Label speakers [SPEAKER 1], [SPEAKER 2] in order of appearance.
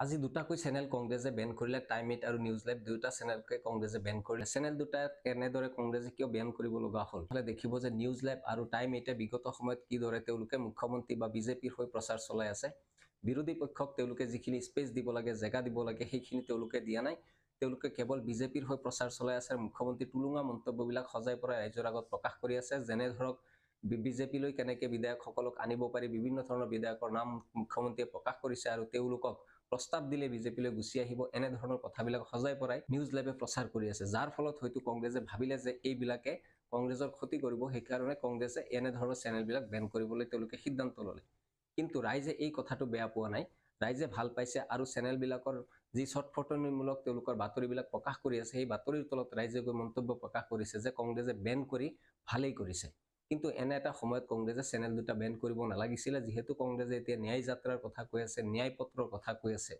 [SPEAKER 1] আজি দুটাকৈ চেনেল কংগ্ৰেছে বেন কৰিলে, টাইম ইট আৰু নিউজ লাইভ দুটা চেনেলকে কংগ্ৰেছে বেন কৰিলে। চেনেল দুটা এনেদৰে কংগ্ৰেছে কিয় বেন কৰিব লগা হ'ল? দেখিব যে নিউজ লাইভ আৰু টাইম ইটে বিগত সময়ত কিদৰে তেওঁলোকে মুখ্যমন্ত্ৰী বা বিজেপিৰ হৈ প্ৰচাৰ চলাই আছে। বিৰোধী পক্ষক তেওঁলোকে যিখিনি স্পেচ দিব লাগে, জেগা দিব লাগে, সেইখিনি তেওঁলোকে দিয়া নাই। তেওঁলোকে কেৱল বিজেপিৰ হৈ প্ৰচাৰ চলাই আছে। মুখ্যমন্ত্ৰী টুলুঙা মন্তব্যবিলাক সজাই পৰাই ৰাইজৰ আগত প্ৰকাশ কৰি আছে। যেনে ধৰক বিজেপিলৈ কেনেকৈ বিধায়কসকলক আনিব পাৰি, বিভিন্ন ধৰণৰ বিধায়কৰ নাম মুখ্যমন্ত্ৰীয়ে প্ৰকাশ কৰিছে আৰু তেওঁলোকক প্ৰস্তাৱ দিলে বিজেপিলৈ গুচি আহিব, এনে ধৰণৰ কথাবিলাক সজাই পৰাই নিউজ লাইভে প্ৰচাৰ কৰি আছে। যাৰ ফলত হয়তো কংগ্ৰেছে ভাবিলে যে এইবিলাকে কংগ্ৰেছৰ ক্ষতি কৰিব, সেইকাৰণে কংগ্ৰেছে এনে ধৰণৰ চেনেলবিলাক বেন কৰিবলৈ তেওঁলোকে সিদ্ধান্ত ল'লে। কিন্তু ৰাইজে এই কথাটো বেয়া পোৱা নাই, ৰাইজে ভাল পাইছে আৰু চেনেলবিলাকৰ যি চটফটনিমূলক তেওঁলোকৰ বাতৰিবিলাক প্ৰকাশ কৰি আছে, সেই বাতৰিৰ তলত ৰাইজে গৈ মন্তব্য প্ৰকাশ কৰিছে যে কংগ্ৰেছে বেন কৰি ভালেই কৰিছে। কিন্তু এনে এটা সময়ত কংগ্ৰেছে চেনেল দুটা বেন কৰিব নালাগিছিলে, যিহেতু কংগ্ৰেছে এতিয়া ন্যায় যাত্ৰাৰ কথা কৈ আছে, ন্যায় পত্ৰৰ কথা কৈ আছে।